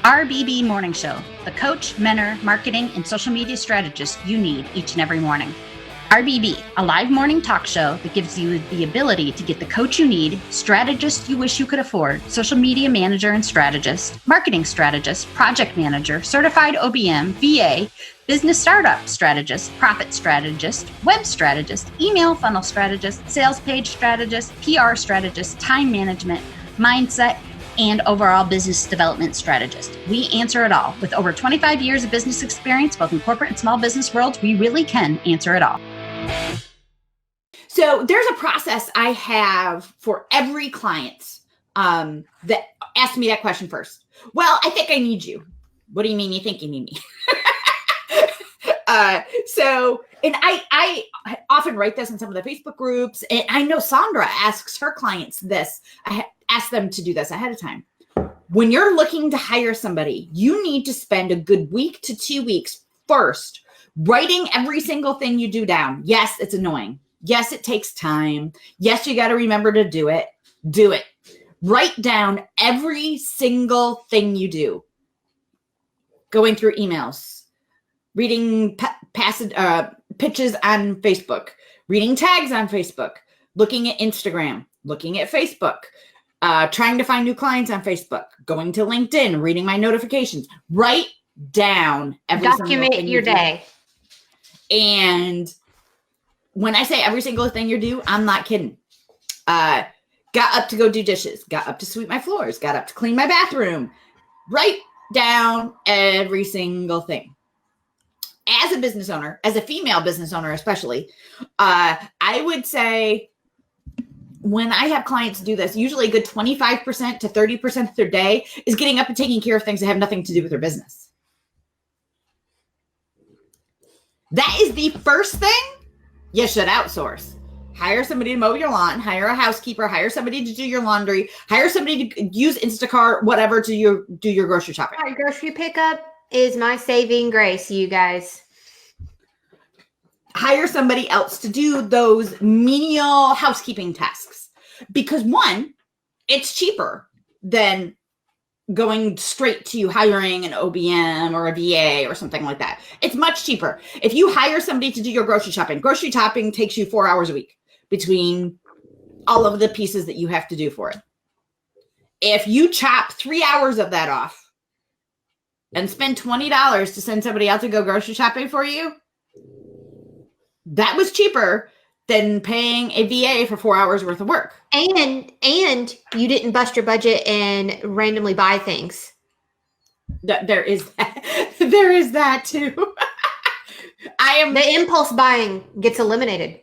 RBB Morning Show, the coach, mentor, marketing, and social media strategist you need each and every morning. RBB, a live morning talk show that gives you the ability to get the coach you need, strategist you wish you could afford, social media manager and strategist, marketing strategist, project manager, certified OBM, VA, business startup strategist, profit strategist, web strategist, email funnel strategist, sales page strategist, PR strategist, time management, mindset, and overall business development strategist. We answer it all. With over 25 years of business experience, both in corporate and small business worlds, we really can answer it all. So there's a process I have for every client that asks me that question first. Well, I think I need you. What do you mean you think you need me? And I often write this in some of the Facebook groups, and I know Sandra asks her clients this. I ask them to do this ahead of time. When you're looking to hire somebody, you need to spend a good week to 2 weeks first writing every single thing you do down. Yes, it's annoying. Yes, it takes time. Yes, you got to remember to do it. Do it. Write down every single thing you do. Going through emails, reading pitches on Facebook, reading tags on Facebook, looking at Instagram, looking at Facebook, trying to find new clients on Facebook, going to LinkedIn, reading my notifications. Write down every single thing. Document your day. And when I say every single thing you do, I'm not kidding. Got up to go do dishes, got up to sweep my floors, got up to clean my bathroom. Write down every single thing. As a business owner, as a female business owner especially, I would say when I have clients do this, usually a good 25% to 30% of their day is getting up and taking care of things that have nothing to do with their business. That is the first thing you should outsource. Hire somebody to mow your lawn, hire a housekeeper, hire somebody to do your laundry, hire somebody to use Instacart, whatever, to do your grocery shopping. My grocery pickup is my saving grace, you guys. Hire somebody else to do those menial housekeeping tasks. Because one, it's cheaper than going straight to hiring an OBM or a VA or something like that. It's much cheaper. If you hire somebody to do your grocery shopping takes you 4 hours a week between all of the pieces that you have to do for it. If you chop 3 hours of that off and spend $20 to send somebody out to go grocery shopping for you, that was cheaper than paying a VA for 4 hours worth of work. And you didn't bust your budget and randomly buy things. There is that too. The impulse buying gets eliminated.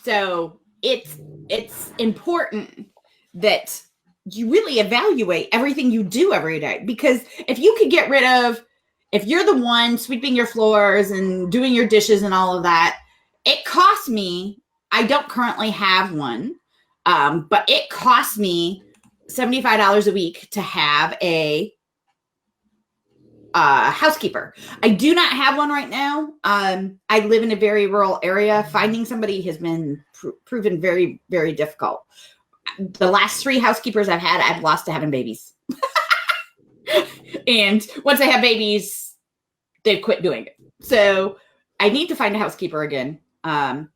So it's important that you really evaluate everything you do every day, because if you could get rid of, if you're the one sweeping your floors and doing your dishes and all of that, it costs me, I don't currently have one, but it costs me $75 a week to have a housekeeper. I do not have one right now. I live in a very rural area. Finding somebody has been proven very, very difficult. The last 3 housekeepers I've had, I've lost to having babies. And once I have babies, they've quit doing it. So I need to find a housekeeper again. And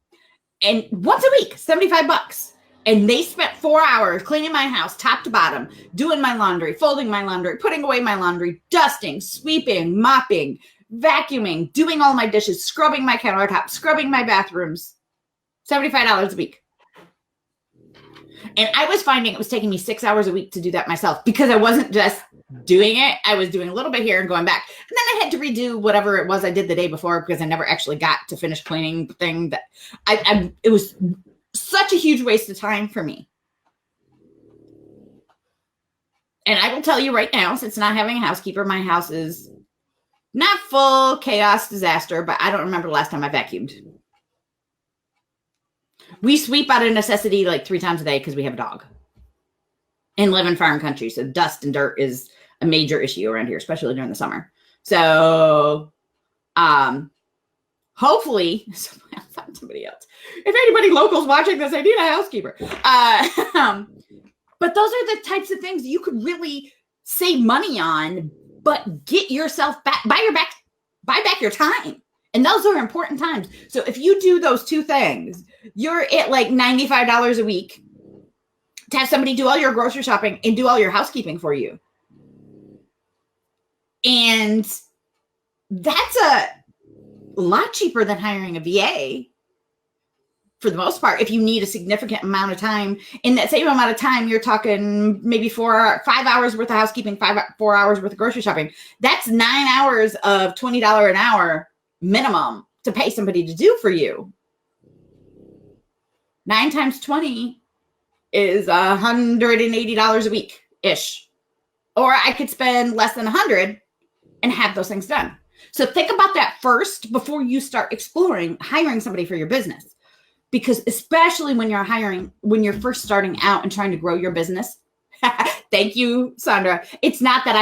once a week, $75. And they spent 4 hours cleaning my house, top to bottom, doing my laundry, folding my laundry, putting away my laundry, dusting, sweeping, mopping, vacuuming, doing all my dishes, scrubbing my countertops, scrubbing my bathrooms. $75 a week. And I was finding it was taking me 6 hours a week to do that myself, because I wasn't just doing it. I was doing a little bit here and going back. And then I had to redo whatever it was I did the day before, because I never actually got to finish cleaning the thing that it was such a huge waste of time for me. And I will tell you right now, since not having a housekeeper, my house is not full chaos disaster, but I don't remember the last time I vacuumed. We sweep out of necessity like 3 times a day because we have a dog and live in farm country. So dust and dirt is a major issue around here, especially during the summer. So hopefully I'll find somebody else. If anybody local's watching this, I need a housekeeper. But those are the types of things you could really save money on, but get yourself back, buy back your time. And those are important times. So if you do those two things, you're at like $95 a week to have somebody do all your grocery shopping and do all your housekeeping for you. And that's a lot cheaper than hiring a VA for the most part. If you need a significant amount of time, in that same amount of time, you're talking maybe 5 hours worth of housekeeping, 4 hours worth of grocery shopping. That's 9 hours of $20 an hour minimum to pay somebody to do for you. 9 times 20 is $180 a week ish. Or I could spend less than 100 and have those things done. So think about that first before you start exploring hiring somebody for your business. Because especially when you're first starting out and trying to grow your business. Thank you, Sandra. It's not that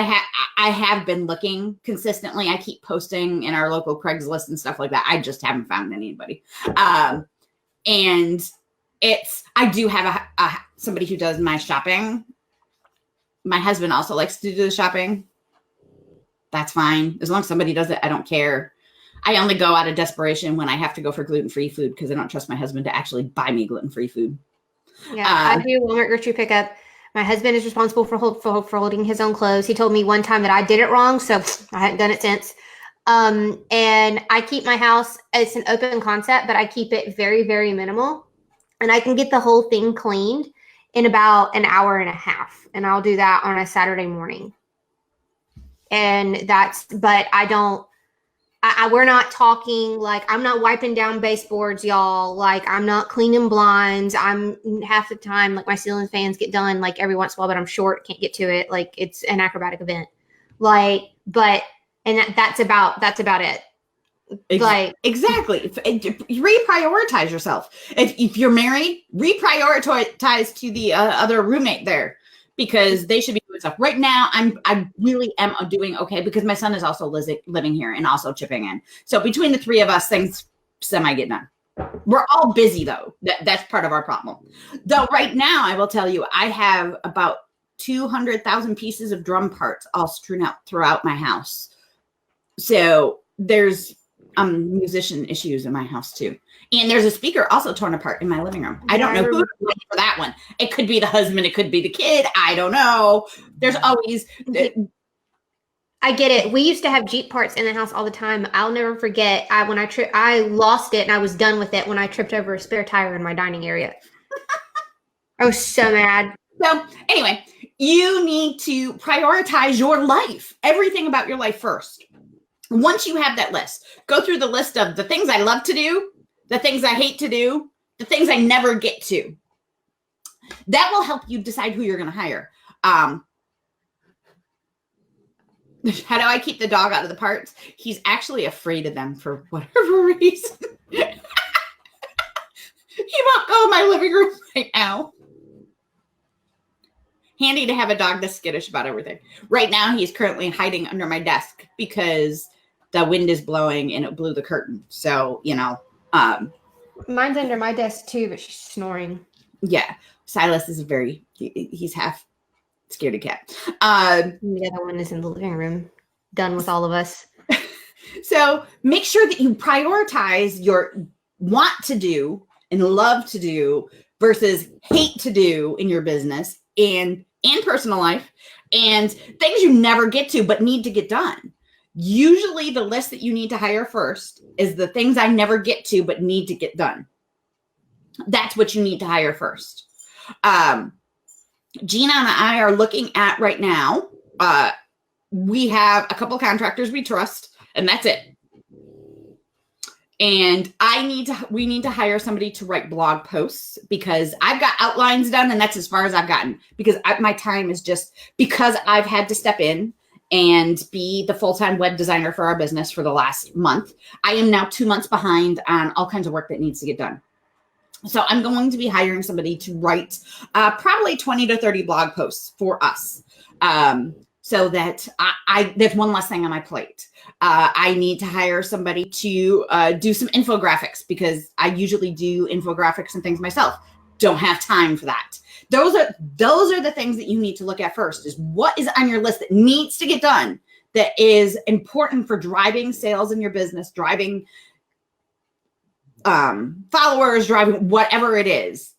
I have been looking consistently. I keep posting in our local Craigslist and stuff like that. I just haven't found anybody. And I do have somebody who does my shopping. My husband also likes to do the shopping. That's fine. As long as somebody does it, I don't care. I only go out of desperation when I have to go for gluten-free food because I don't trust my husband to actually buy me gluten-free food. Yeah, I do Walmart grocery pickup. My husband is responsible for holding his own clothes. He told me one time that I did it wrong, so I haven't done it since. And I keep my house, it's an open concept, but I keep it very, very minimal. And I can get the whole thing cleaned in about an hour and a half. And I'll do that on a Saturday morning. And but I don't, we're not talking like I'm not wiping down baseboards, y'all. Like I'm not cleaning blinds. I'm half the time like my ceiling fans get done like every once in a while, but I'm short, can't get to it. Like it's an acrobatic event. Like, that's about it. Like exactly. Reprioritize yourself. If you're married, reprioritize to the other roommate there. Because they should be doing stuff. Right now, I really am doing okay because my son is also living here and also chipping in. So between the three of us, things semi get done. We're all busy though. That's part of our problem. Though right now, I will tell you, I have about 200,000 pieces of drum parts all strewn out throughout my house. So there's musician issues in my house too. And there's a speaker also torn apart in my living room. I don't know who's for that one. It could be the husband. It could be the kid. I don't know. There's always. I get it. We used to have Jeep parts in the house all the time. I'll never forget. I lost it and I was done with it when I tripped over a spare tire in my dining area. I was so mad. So anyway, you need to prioritize your life. Everything about your life first. Once you have that list, go through the list of the things I love to do, the things I hate to do, the things I never get to. That will help you decide who you're going to hire. How do I keep the dog out of the parts? He's actually afraid of them for whatever reason. He won't go in my living room right now. Handy to have a dog that's skittish about everything. Right now, he's currently hiding under my desk because the wind is blowing and it blew the curtain. So, mine's under my desk too, but she's snoring. Yeah. Silas is he's half scaredy cat. The other one is in the living room, done with all of us. So make sure that you prioritize your want to do and love to do versus hate to do in your business and personal life and things you never get to but need to get done. Usually the list that you need to hire first is the things I never get to but need to get done. That's what you need to hire first. Gina and I are looking at right now. We have a couple contractors we trust, and that's it. And we need to hire somebody to write blog posts because I've got outlines done, and that's as far as I've gotten because my time is just because I've had to step in and be the full-time web designer for our business for the last month. I am now 2 months behind on all kinds of work that needs to get done. So I'm going to be hiring somebody to write probably 20 to 30 blog posts for us. so that I there's one less thing on my plate. I need to hire somebody to do some infographics because I usually do infographics and things myself. Don't have time for that. Those are the things that you need to look at first, is what is on your list that needs to get done, that is important for driving sales in your business, driving followers, driving whatever it is.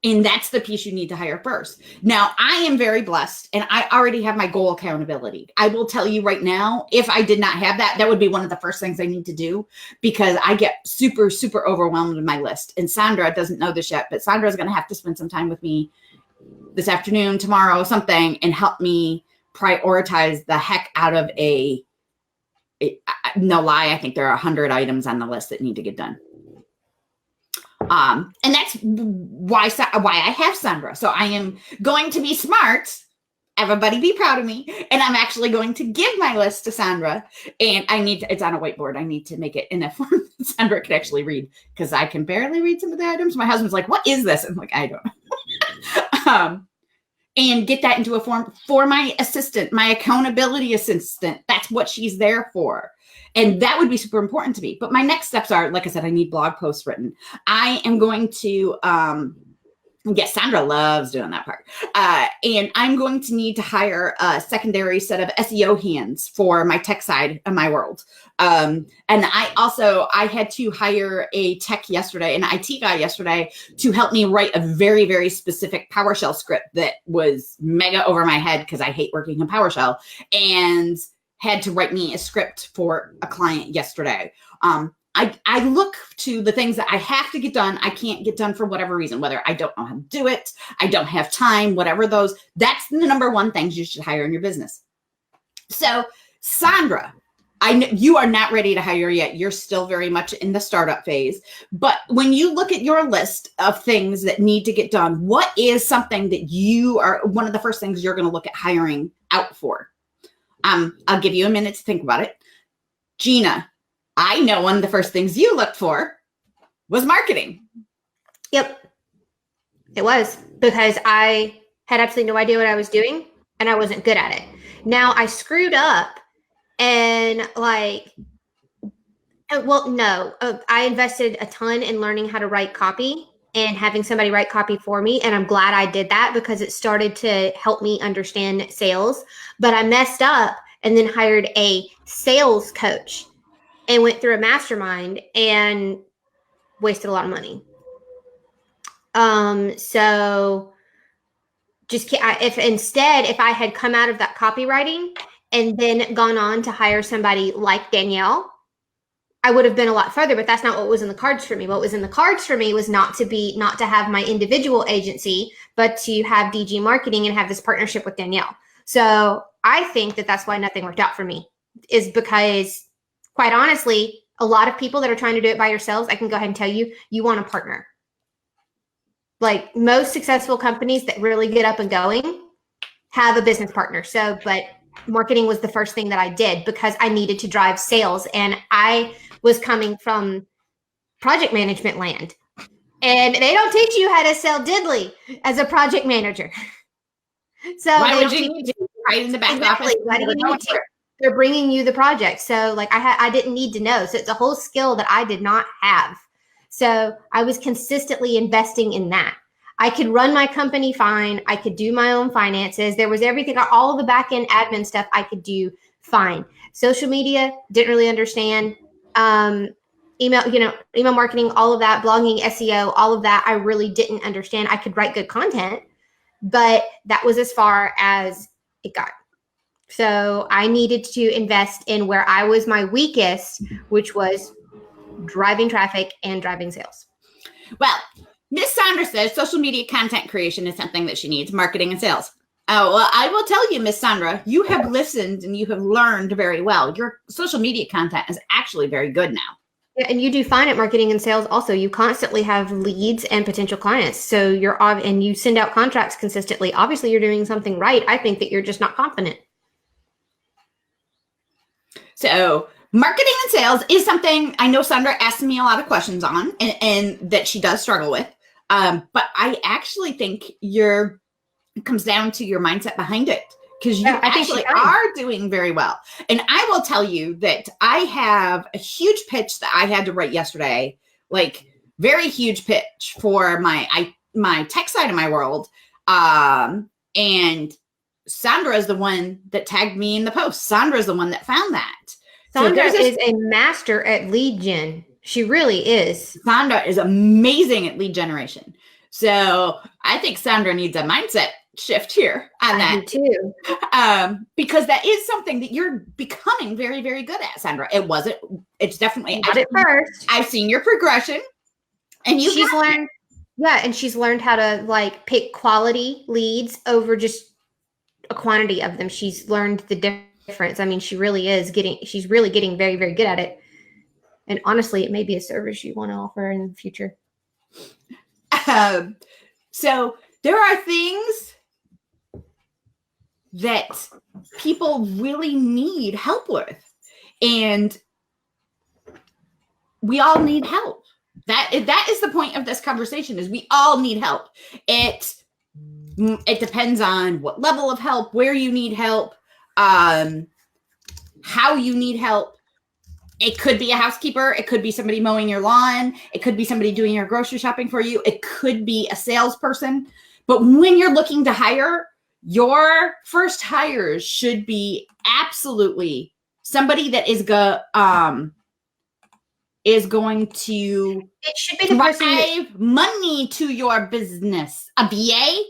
And that's the piece you need to hire first. Now, I am very blessed and I already have my goal accountability. I will tell you right now, if I did not have that, that would be one of the first things I need to do, because I get super, super overwhelmed with my list. And Sandra doesn't know this yet, but Sandra is going to have to spend some time with me this afternoon, tomorrow, something, and help me prioritize the heck out of no lie, I think there are 100 items on the list that need to get done. And that's why I have Sandra. So I am going to be smart. Everybody be proud of me. And I'm actually going to give my list to Sandra. And it's on a whiteboard. I need to make it in a form that Sandra can actually read, because I can barely read some of the items. My husband's like, what is this? I'm like, I don't know. And get that into a form for my assistant, my accountability assistant. That's what she's there for. And that would be super important to me. But my next steps are, like I said, I need blog posts written. I am going to, yes, Sandra loves doing that part. And I'm going to need to hire a secondary set of SEO hands for my tech side of my world. And I had to hire a tech yesterday, an IT guy yesterday, to help me write a very, very specific PowerShell script that was mega over my head because I hate working in PowerShell, and had to write me a script for a client yesterday. I look to the things that I have to get done. I can't get done for whatever reason, whether I don't know how to do it, I don't have time, whatever those, that's the number one things you should hire in your business. So Sandra, I know you are not ready to hire yet. You're still very much in the startup phase. But when you look at your list of things that need to get done, what is something that you are, one of the first things you're going to look at hiring out for? I'll give you a minute to think about it. Gina, I know one of the first things you looked for was marketing. Yep. It was, because I had absolutely no idea what I was doing and I wasn't good at it. Now I screwed up and I invested a ton in learning how to write copy and having somebody write copy for me. And I'm glad I did that, because it started to help me understand sales. But I messed up and then hired a sales coach and went through a mastermind and wasted a lot of money. So just if I had come out of that copywriting and then gone on to hire somebody like Danielle, I would have been a lot further, but that's not what was in the cards for me. What was in the cards for me was not to have my individual agency, but to have DG marketing and have this partnership with Danielle. So I think that that's why nothing worked out for me, is because, quite honestly, a lot of people that are trying to do it by yourselves, I can go ahead and tell you, you want a partner. Like most successful companies that really get up and going have a business partner. So, but marketing was the first thing that I did because I needed to drive sales, and I was coming from project management land, and they don't teach you how to sell diddly as a project manager. So why would you need to right in the back office? Why do you need to? They're bringing you the project. So like I didn't need to know. So it's a whole skill that I did not have. So I was consistently investing in that. I could run my company fine. I could do my own finances. There was everything, all of the back end admin stuff I could do fine. Social media, didn't really understand. Email marketing, all of that, blogging, SEO, all of that, I really didn't understand. I could write good content, but that was as far as it got. So I needed to invest in where I was my weakest, which was driving traffic and driving sales. Well, Miss Sandra says social media content creation is something that she needs, marketing and sales. Oh, well, I will tell you, Miss Sandra, you have listened and you have learned very well. Your social media content is actually very good now. Yeah, and you do fine at marketing and sales. Also, you constantly have leads and potential clients. So and you send out contracts consistently. Obviously, you're doing something right. I think that you're just not confident. So marketing and sales is something I know Sandra asks me a lot of questions on, and that she does struggle with. But I actually think it comes down to your mindset behind it. because you actually are doing very well. And I will tell you that I have a huge pitch that I had to write yesterday, like very huge pitch for my tech side of my world. And Sandra is the one that tagged me in the post. Sandra is the one that found that. Sandra is a master at lead gen. She really is. Sandra is amazing at lead generation. So I think Sandra needs a mindset shift here on that. I do too. Because that is something that you're becoming very, very good at, Sandra. It's definitely not at first. I've seen your progression, and she's learned. Yeah, and she's learned how to like pick quality leads over just a quantity of them. She's learned the difference. I mean, she's really getting very, very good at it. And honestly, it may be a service you want to offer in the future. So there are things that people really need help with, and we all need help. That is the point of this conversation, is we all need help. It depends on what level of help, where you need help, how you need help. It could be a housekeeper. It could be somebody mowing your lawn. It could be somebody doing your grocery shopping for you. It could be a salesperson. But when you're looking to hire, your first hires should be absolutely somebody that is going to it should be the drive money to your business. A VA,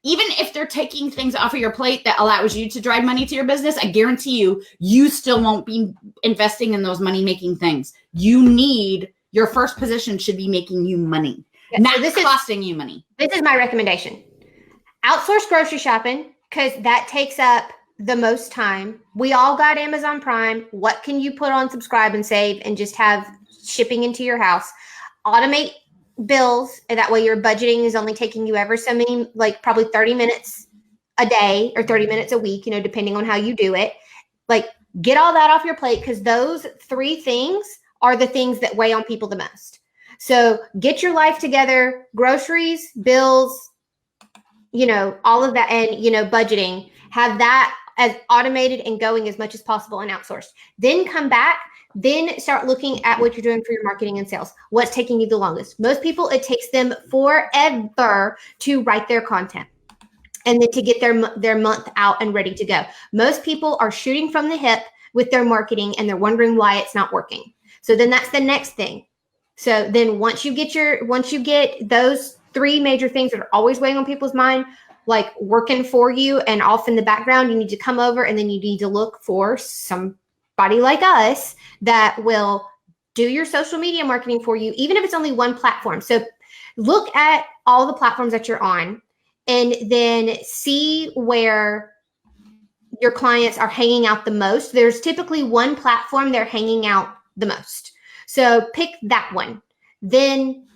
even if they're taking things off of your plate that allows you to drive money to your business, I guarantee you still won't be investing in those money-making things. Your first position should be making you money, not costing you money. This is my recommendation. Outsource grocery shopping, because that takes up the most time. We all got Amazon Prime. What can you put on subscribe and save and just have shipping into your house? Automate bills, and that way your budgeting is only taking you ever so many, like probably 30 minutes a day or 30 minutes a week, depending on how you do it. Like, get all that off your plate, because those 3 things are the things that weigh on people the most. So get your life together, groceries, bills, all of that, and, budgeting, have that as automated and going as much as possible and outsourced. Then come back, then start looking at what you're doing for your marketing and sales. What's taking you the longest? Most people, it takes them forever to write their content and then to get their month out and ready to go. Most people are shooting from the hip with their marketing, and they're wondering why it's not working. So then that's the next thing. So then once you get those 3 major things that are always weighing on people's mind, like working for you and off in the background, you need to come over, and then you need to look for somebody like us that will do your social media marketing for you, even if it's only one platform. So look at all the platforms that you're on, and then see where your clients are hanging out the most. There's typically one platform they're hanging out the most. So pick that one. Then,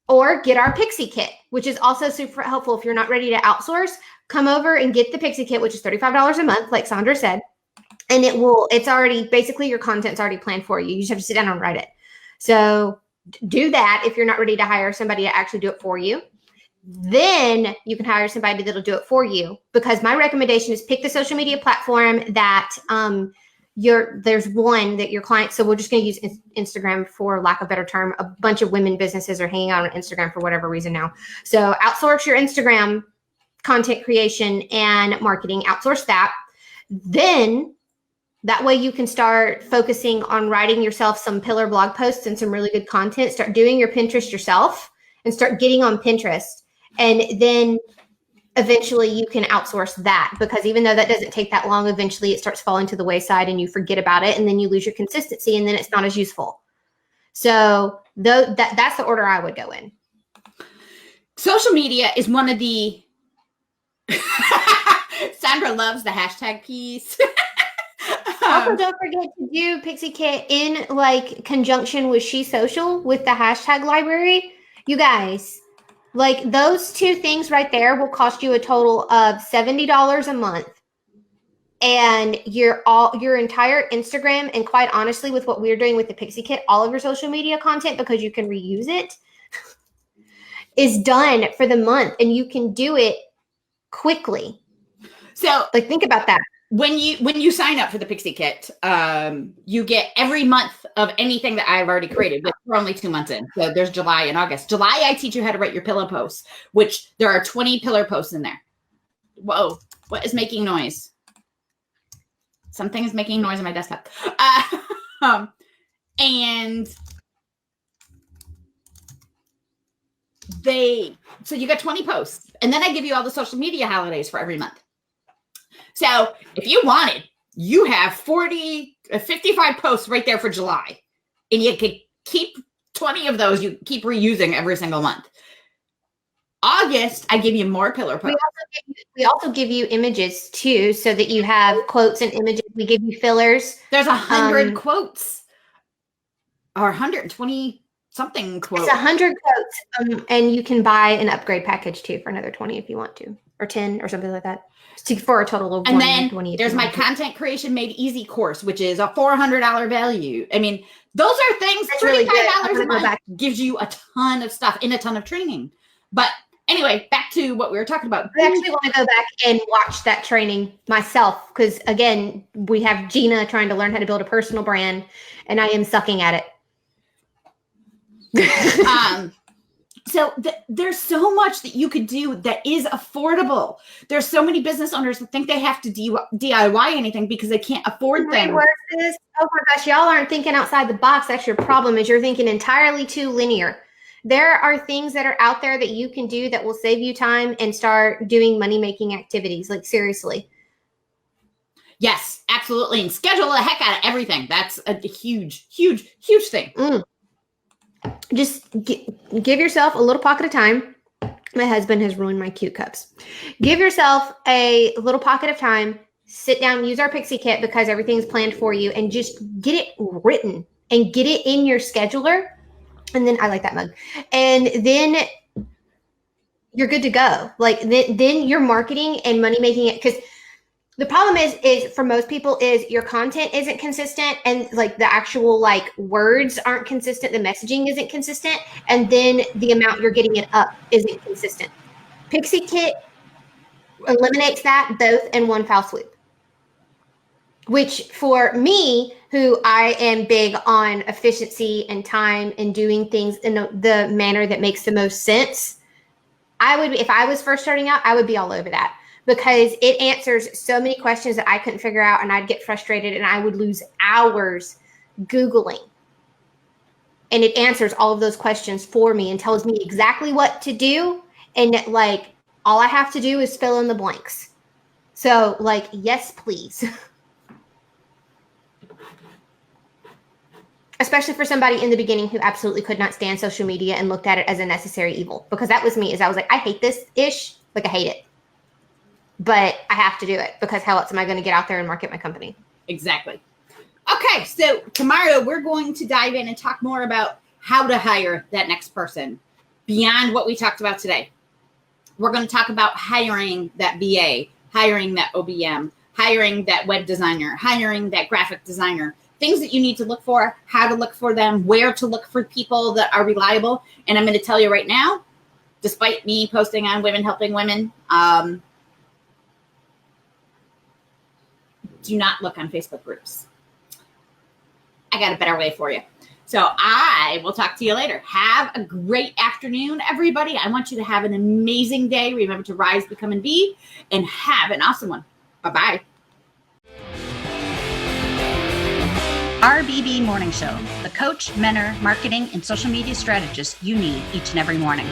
or get our Pixie Kit, which is also super helpful. If you're not ready to outsource, come over and get the Pixie Kit, which is $35 a month, like Sandra said. And it's already, basically your content's already planned for you. You just have to sit down and write it. So do that if you're not ready to hire somebody to actually do it for you. Then you can hire somebody that'll do it for you, because my recommendation is pick the social media platform that there's one that your client, so we're just going to use Instagram for lack of a better term. A bunch of women businesses are hanging out on Instagram for whatever reason now. So outsource your Instagram content creation and marketing, outsource that. Then that way you can start focusing on writing yourself some pillar blog posts and some really good content. Start doing your Pinterest yourself and start getting on Pinterest. And then eventually you can outsource that, because even though that doesn't take that long, eventually it starts falling to the wayside and you forget about it, and then you lose your consistency, and then it's not as useful. So that's the order I would go in. Social media is one of the Sandra loves the hashtag piece. Also, don't forget to do Pixie Kit in like conjunction with She Social with the hashtag library. You guys, like those 2 things right there will cost you a total of $70 a month. And your entire Instagram, and quite honestly, with what we're doing with the Pixie Kit, all of your social media content, because you can reuse it, is done for the month, and you can do it quickly. So like, think about that. When you sign up for the Pixie Kit, you get every month of anything that I've already created. We're only 2 months in. So there's July and August. July, I teach you how to write your pillow posts, which there are 20 pillar posts in there. Whoa, what is making noise? Something is making noise on my desktop. And so you got 20 posts, and then I give you all the social media holidays for every month. So if you wanted, you have 55 posts right there for July, and you could keep 20 of those. You keep reusing every single month. August, I give you more pillar posts. We also give you images too, so that you have quotes and images. We give you fillers. There's 100 quotes, or 120 something quotes. It's 100 quotes, and you can buy an upgrade package too for another 20 if you want to, or 10 or something like that. For a total of and 120. And then there's my content creation made easy course, which is a $400 value. I mean, those are things. That's $35 really a month gives you a ton of stuff and a ton of training. But anyway, back to what we were talking about. I actually want to go back and watch that training myself, because again, we have Gina trying to learn how to build a personal brand, and I am sucking at it. So there's so much that you could do that is affordable. There's so many business owners that think they have to DIY anything because they can't afford things. Oh my gosh, y'all aren't thinking outside the box. That's your problem, is you're thinking entirely too linear. There are things that are out there that you can do that will save you time and start doing money-making activities. Like, seriously. Yes, absolutely. And schedule the heck out of everything. That's a huge, huge, huge thing. Just give yourself a little pocket of time. My husband has ruined my cute cups. Give yourself a little pocket of time. Sit down, use our Pixie Kit, because everything's planned for you, and just get it written and get it in your scheduler. And then I like that mug. And then you're good to go. Like, then you're marketing and money making it, because the problem is for most people is your content isn't consistent, and like the actual like words aren't consistent. The messaging isn't consistent. And then the amount you're getting it up isn't consistent. Pixie Kit eliminates that both in one foul swoop, which for me, who I am big on efficiency and time and doing things in the manner that makes the most sense, I would be, if I was first starting out, I would be all over that. Because it answers so many questions that I couldn't figure out, and I'd get frustrated and I would lose hours Googling. And it answers all of those questions for me and tells me exactly what to do. And like, all I have to do is fill in the blanks. So like, yes, please. Especially for somebody in the beginning who absolutely could not stand social media and looked at it as a necessary evil. Because that was me, is I was like, I hate this ish. Like, I hate it. But I have to do it, because how else am I going to get out there and market my company? Exactly. Okay, so tomorrow we're going to dive in and talk more about how to hire that next person beyond what we talked about today. We're going to talk about hiring that VA, hiring that OBM, hiring that web designer, hiring that graphic designer, things that you need to look for, how to look for them, where to look for people that are reliable. And I'm going to tell you right now, despite me posting on Women Helping Women, do not look on Facebook groups. I got a better way for you. So I will talk to you later. Have a great afternoon, everybody. I want you to have an amazing day. Remember to rise, become, and be, and have an awesome one. Bye-bye. RBB Morning Show, the coach, mentor, marketing, and social media strategist you need each and every morning.